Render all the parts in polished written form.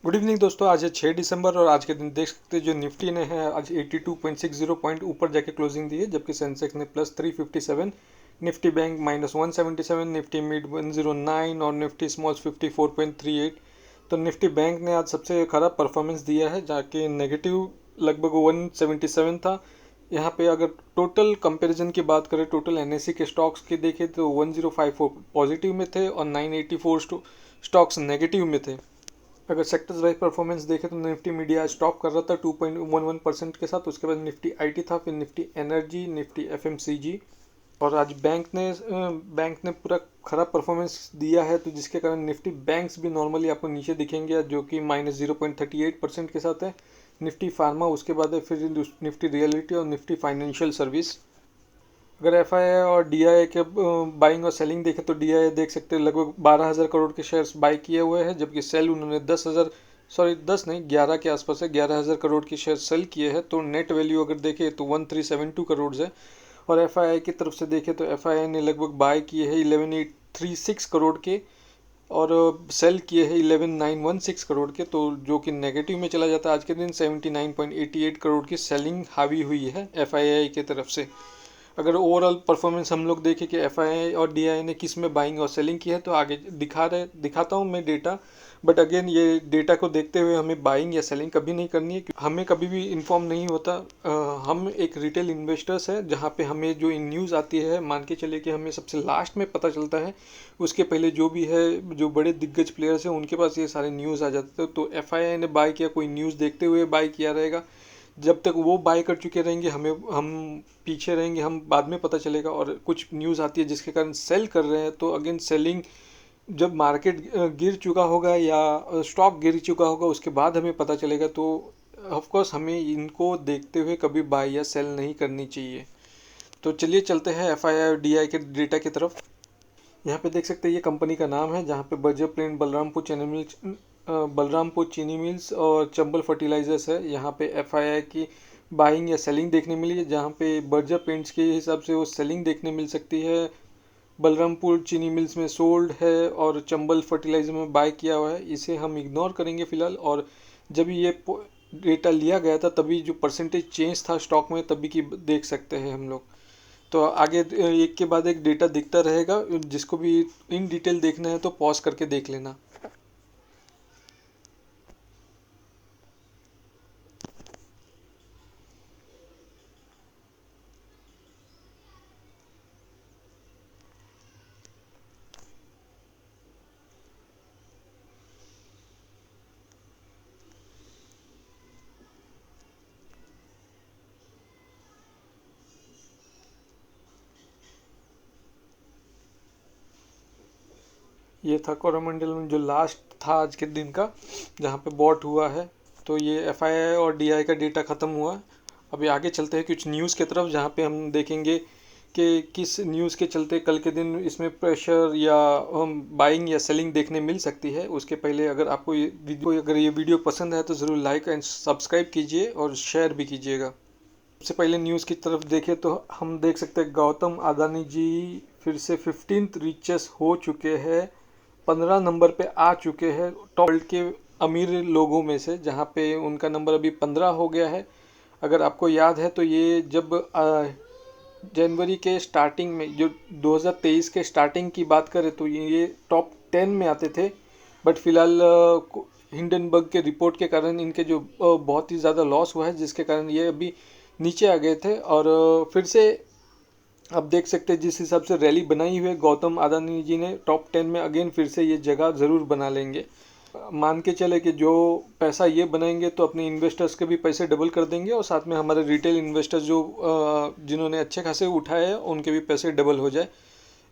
Good evening दोस्तों। आज है 6 दिसंबर और आज के दिन देख सकते हैं जो निफ्टी ने है आज 82.60 पॉइंट ऊपर जाके क्लोजिंग दी है, जबकि सेंसेक्स ने plus 357, Nifty bank minus 177, Nifty mid 109 और निफ्टी स्मॉल्स 54.38। तो निफ्टी बैंक ने आज सबसे खराब परफॉर्मेंस दिया है, जाके नेगेटिव लगभग 177 था। यहाँ पे अगर टोटल कंपैरिजन की बात करें, टोटल एनएससी के स्टॉक्स के देखें तो 1054 पॉजिटिव में थे और 984 स्टॉक्स नेगेटिव में थे। अगर सेक्टर्स वाइज परफॉर्मेंस देखें तो निफ्टी मीडिया स्टॉप कर रहा था 2.11% के साथ। उसके बाद निफ्टी आईटी था, फिर निफ्टी एनर्जी, निफ्टी एफएमसीजी। और आज बैंक ने पूरा खराब परफॉर्मेंस दिया है, तो जिसके कारण निफ्टी बैंक्स भी नॉर्मली आपको नीचे दिखेंगे, जो कि माइनस 0.38% के साथ है। निफ्टी फार्मा उसके बाद है, फिर निफ्टी रियलिटी और निफ्टी फाइनेंशियल सर्विस। अगर एफआईआई और डीआईआई के बाइंग और सेलिंग देखें तो डीआईआई देख सकते हैं लगभग 12,000 करोड़ के शेयर्स बाई किए हुए हैं, जबकि सेल उन्होंने 10 नहीं 11 के आसपास है, 11,000 करोड़ के शेयर सेल किए हैं। तो नेट वैल्यू अगर देखें तो 1372 करोड़ है। और एफआईआई की तरफ से देखें तो एफआईआई ने लगभग बाय किए हैं 11,836 करोड़ के और सेल किए हैं 11,916 करोड़ के, तो जो कि नेगेटिव में चला जाता है। आज के दिन 79.88 करोड़ की सेलिंग हावी हुई है एफआईआई की तरफ से। अगर ओवरऑल परफॉर्मेंस हम लोग देखें कि एफआईआई और डीआईआई ने किस में बाइंग और सेलिंग की है, तो आगे दिखाता हूँ मैं डेटा। बट अगेन ये डेटा को देखते हुए हमें बाइंग या सेलिंग कभी नहीं करनी है, क्योंकि हमें कभी भी इन्फॉर्म नहीं होता। हम एक रिटेल इन्वेस्टर्स है, जहाँ पे हमें जो न्यूज़ आती है, मान के चले कि हमें सबसे लास्ट में पता चलता है। उसके पहले जो भी है, जो बड़े दिग्गज प्लेयर्स हैं उनके पास ये सारे न्यूज़ आ जाते हैं। तो एफआईआई ने बाय किया, कोई न्यूज़ देखते हुए बाय किया रहेगा। जब तक वो बाय कर चुके रहेंगे हम पीछे रहेंगे, हम बाद में पता चलेगा। और कुछ न्यूज़ आती है जिसके कारण सेल कर रहे हैं, तो अगेन सेलिंग जब मार्केट गिर चुका होगा या स्टॉक गिर चुका होगा उसके बाद हमें पता चलेगा। तो ऑफ कोर्स हमें इनको देखते हुए कभी बाय या सेल नहीं करनी चाहिए। तो चलिए चलते हैं एफआईआई और डीआई के डेटा की तरफ। यहाँ पे देख सकते हैं ये कंपनी का नाम है, जहाँ पे बर्जर प्लेन, बलरामपुर चीनी मिल्स और चंबल फर्टिलाइजर्स है। यहाँ पे एफआईआई की बाइंग या सेलिंग देखने मिली है, जहाँ पे बर्जर पेंट्स के हिसाब से वो सेलिंग देखने मिल सकती है। बलरामपुर चीनी मिल्स में सोल्ड है और चंबल फर्टिलाइजर में बाय किया हुआ है। इसे हम इग्नोर करेंगे फिलहाल। और जब ये डेटा लिया गया था तभी जो परसेंटेज चेंज था स्टॉक में तभी की देख सकते हैं हम लोग। तो आगे एक के बाद एक डेटा दिखता रहेगा, जिसको भी इन डिटेल देखना है तो पॉज करके देख लेना। ये था कोरोमंडल में जो लास्ट था आज के दिन का, जहाँ पे बॉट हुआ है। तो ये एफआईआई और डीआई का डेटा ख़त्म हुआ। अभी आगे चलते हैं कुछ न्यूज़ की तरफ, जहाँ पे हम देखेंगे कि किस न्यूज़ के चलते कल के दिन इसमें प्रेशर या बाइंग या सेलिंग देखने मिल सकती है। उसके पहले अगर ये वीडियो पसंद है तो ज़रूर लाइक एंड सब्सक्राइब कीजिए और शेयर भी कीजिएगा। सबसे पहले न्यूज़ की तरफ देखें तो हम देख सकते हैं गौतम अदानी जी फिर से 15th रिचेस्ट हो चुके हैं, 15 नंबर पे आ चुके हैं टॉप वर्ल्ड के अमीर लोगों में से, जहाँ पे उनका नंबर अभी 15 हो गया है। अगर आपको याद है तो ये जब जनवरी के स्टार्टिंग में, जो 2023 के स्टार्टिंग की बात करें तो ये टॉप 10 में आते थे। बट फिलहाल हिंडनबर्ग के रिपोर्ट के कारण इनके जो बहुत ही ज़्यादा लॉस हुआ है, जिसके कारण ये अभी नीचे आ गए थे। और फिर से अब देख सकते हैं जिस हिसाब से रैली बनाई हुई है गौतम अदानी जी ने, टॉप 10 में अगेन फिर से ये जगह ज़रूर बना लेंगे। मान के चले कि जो पैसा ये बनाएंगे तो अपने इन्वेस्टर्स के भी पैसे डबल कर देंगे, और साथ में हमारे रिटेल इन्वेस्टर्स जो जिन्होंने अच्छे खासे उठाए हैं उनके भी पैसे डबल हो जाए।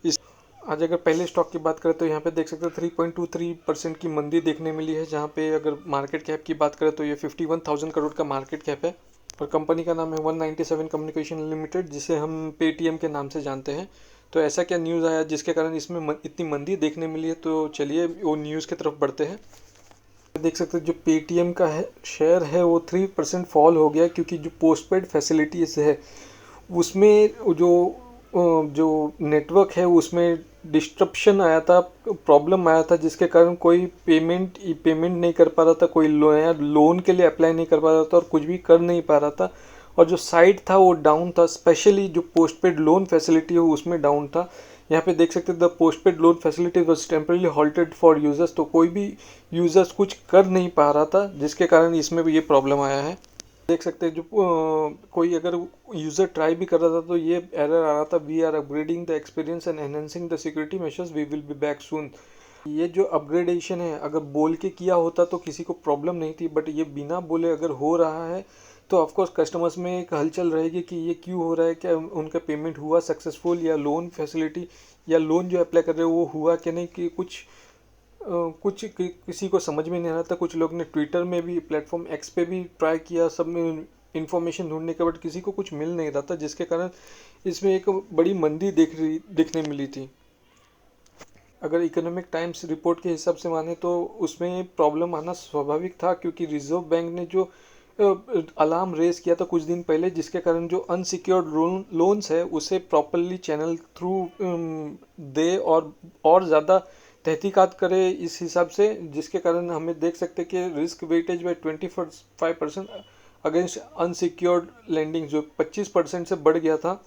इस आज अगर पहले स्टॉक की बात करें तो यहाँ पे देख सकते हैं 3.23% की मंदी देखने मिली है, जहाँ पे अगर मार्केट कैप की बात करें तो ये 51,000 करोड़ का मार्केट कैप है। और कंपनी का नाम है 197 कम्युनिकेशन लिमिटेड, जिसे हम पेटीएम के नाम से जानते हैं। तो ऐसा क्या न्यूज़ आया जिसके कारण इसमें इतनी मंदी देखने मिली है, तो चलिए वो न्यूज़ की तरफ बढ़ते हैं। देख सकते हैं जो पेटीएम का है शेयर है वो 3% फॉल हो गया, क्योंकि जो पोस्टपेड फैसिलिटीज़ है उसमें जो नेटवर्क है उसमें डिस्ट्रप्शन आया था, प्रॉब्लम आया था, जिसके कारण कोई पेमेंट नहीं कर पा रहा था, कोई लोन के लिए अप्लाई नहीं कर पा रहा था और कुछ भी कर नहीं पा रहा था। और जो साइट था वो डाउन था, स्पेशली जो पोस्टपेड लोन फैसिलिटी है उसमें डाउन था। यहाँ पे देख सकते हैं the postpaid loan facility was temporarily halted for users, तो कोई भी यूजर्स कुछ कर नहीं पा रहा था, जिसके कारण इसमें भी ये प्रॉब्लम आया है। देख सकते हैं जो कोई अगर यूज़र ट्राई भी कर रहा था तो ये एरर आ रहा था, we are upgrading the experience and enhancing the security measures, we will be back soon. ये जो अपग्रेडेशन है अगर बोल के किया होता तो किसी को प्रॉब्लम नहीं थी, बट ये बिना बोले अगर हो रहा है तो ऑफकोर्स कस्टमर्स में एक हलचल रहेगी कि ये क्यों हो रहा है, क्या उनका पेमेंट हुआ सक्सेसफुल, या लोन फैसिलिटी या लोन जो अप्लाई कर रहे हो वो हुआ कि नहीं, कि किसी को समझ में नहीं आ रहा था। कुछ लोग ने ट्विटर में भी, प्लेटफॉर्म एक्स पे भी ट्राई किया, सब में इंफॉर्मेशन ढूंढने के, बट किसी को कुछ मिल नहीं रहा था, जिसके कारण इसमें एक बड़ी मंदी देखने मिली थी। अगर इकोनॉमिक टाइम्स रिपोर्ट के हिसाब से माने तो उसमें प्रॉब्लम आना स्वाभाविक था, क्योंकि रिजर्व बैंक ने जो अलार्म रेज किया था कुछ दिन पहले, जिसके कारण जो अनसिक्योर्ड लोन्स है उसे प्रॉपरली चैनल थ्रू दे और ज़्यादा तहकीकात करे इस हिसाब से, जिसके कारण हमें देख सकते हैं कि risk weightage by 25% against unsecured lending जो 25% से बढ़ गया था।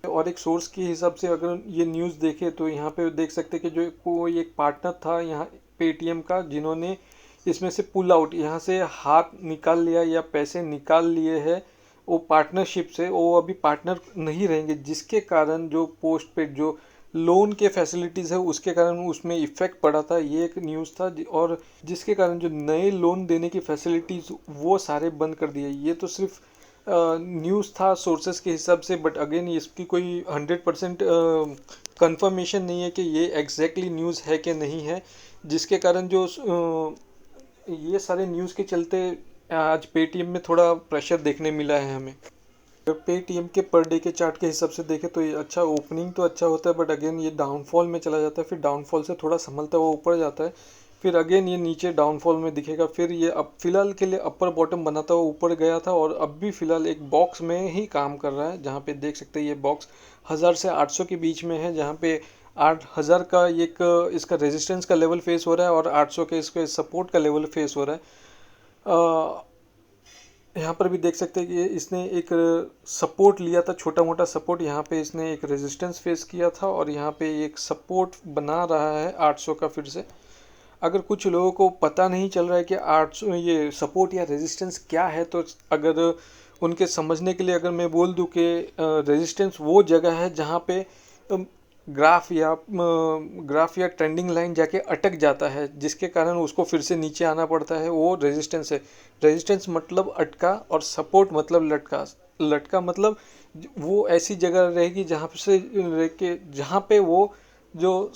और एक सोर्स के हिसाब से अगर ये न्यूज़ देखें तो यहाँ पे देख सकते हैं कि जो कोई एक पार्टनर था यहाँ पेटीएम का, जिन्होंने इसमें से पुल आउट, यहाँ से हाथ निकाल लिया या पैसे निकाल लिए हैं, वो पार्टनरशिप से वो अभी पार्टनर नहीं रहेंगे, जिसके कारण जो पोस्ट पेड जो लोन के फैसिलिटीज़ है उसके कारण उसमें इफेक्ट पड़ा था। ये एक न्यूज़ था और जिसके कारण जो नए लोन देने की फैसिलिटीज़ वो सारे बंद कर दिए। ये तो सिर्फ न्यूज़ था सोर्सेस के हिसाब से, बट अगेन इसकी कोई 100% कंफर्मेशन नहीं है कि ये एग्जैक्टली न्यूज़ है कि नहीं है, जिसके कारण जो ये सारे न्यूज़ के चलते आज पेटीएम में थोड़ा प्रेशर देखने मिला है हमें। पेटीएम के पर डे के चार्ट के हिसाब से देखें तो ये अच्छा ओपनिंग तो अच्छा होता है, बट अगेन ये डाउनफॉल में चला जाता है, फिर डाउनफॉल से थोड़ा संभलता हुआ ऊपर जाता है, फिर अगेन ये नीचे डाउनफॉल में दिखेगा, फिर ये अब फिलहाल के लिए अपर बॉटम बनाता हुआ ऊपर गया था और अब भी फिलहाल एक बॉक्स में ही काम कर रहा है, जहाँ पे देख सकते हैं ये बॉक्स 1000 से 800 के बीच में है, जहाँ पे 8000 का एक इसका रेजिस्टेंस का लेवल फेस हो रहा है और 800 के इसके सपोर्ट का लेवल फेस हो रहा है। यहाँ पर भी देख सकते हैं कि इसने एक सपोर्ट लिया था, छोटा मोटा सपोर्ट, यहाँ पे इसने एक रेजिस्टेंस फेस किया था और यहाँ पे एक सपोर्ट बना रहा है 800 का फिर से। अगर कुछ लोगों को पता नहीं चल रहा है कि 800 ये सपोर्ट या रेजिस्टेंस क्या है, तो अगर उनके समझने के लिए अगर मैं बोल दूं कि रेजिस्टेंस वो जगह है जहाँ पे ग्राफ या ट्रेंडिंग लाइन जाके अटक जाता है, जिसके कारण उसको फिर से नीचे आना पड़ता है, वो रेजिस्टेंस है। रेजिस्टेंस मतलब अटका और सपोर्ट मतलब लटका मतलब वो ऐसी जगह रहेगी जहाँ पे वो जो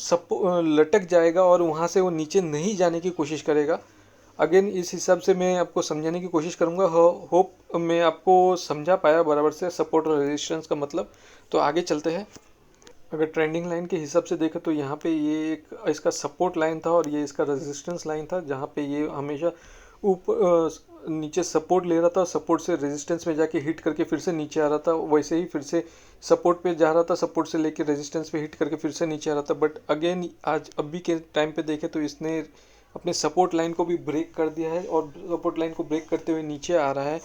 लटक जाएगा और वहाँ से वो नीचे नहीं जाने की कोशिश करेगा। अगेन इस हिसाब से मैं आपको समझाने की कोशिश करूँगा, होप मैं आपको समझा पाया बराबर से सपोर्ट और रेजिस्टेंस का मतलब। तो आगे चलते हैं। अगर ट्रेंडिंग लाइन के हिसाब से देखें तो यहाँ पे ये एक इसका सपोर्ट लाइन था और ये इसका रेजिस्टेंस लाइन था, जहाँ पे ये हमेशा ऊपर नीचे सपोर्ट ले रहा था, सपोर्ट से रेजिस्टेंस में जाके हिट करके फिर से नीचे आ रहा था, वैसे ही फिर से सपोर्ट पे जा रहा था, सपोर्ट से लेके रेजिस्टेंस पे हिट करके फिर से नीचे आ रहा था। बट अगेन आज अभी के टाइम पे देखें तो इसने अपने सपोर्ट लाइन को भी ब्रेक कर दिया है और सपोर्ट लाइन को ब्रेक करते हुए नीचे आ रहा है।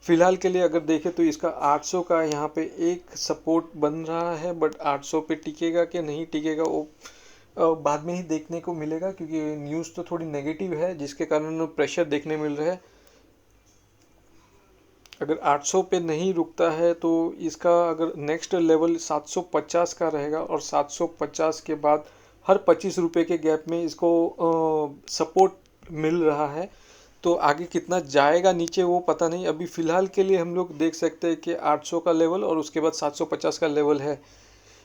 फिलहाल के लिए अगर देखें तो इसका 800 का यहाँ पे एक सपोर्ट बन रहा है, बट 800 पे टिकेगा कि नहीं टिकेगा वो बाद में ही देखने को मिलेगा, क्योंकि न्यूज़ तो थोड़ी नेगेटिव है जिसके कारण प्रेशर देखने मिल रहा है। अगर 800 पे नहीं रुकता है तो इसका अगर नेक्स्ट लेवल 750 का रहेगा और 750 के बाद हर 25 रुपये के गैप में इसको सपोर्ट मिल रहा है। तो आगे कितना जाएगा नीचे वो पता नहीं। अभी फ़िलहाल के लिए हम लोग देख सकते हैं कि 800 का लेवल और उसके बाद 750 का लेवल है।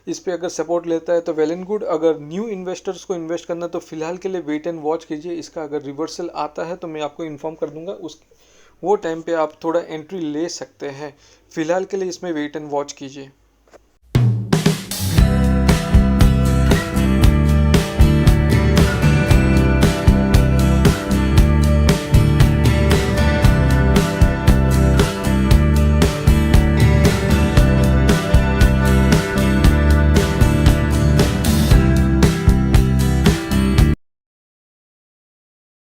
इस पे अगर सपोर्ट लेता है तो वेल एंड गुड। अगर न्यू इन्वेस्टर्स को इन्वेस्ट करना है तो फिलहाल के लिए वेट एंड वॉच कीजिए। इसका अगर रिवर्सल आता है तो मैं आपको इन्फॉर्म कर दूंगा, वो टाइम पे आप थोड़ा एंट्री ले सकते हैं। फ़िलहाल के लिए इसमें वेट एंड वॉच कीजिए।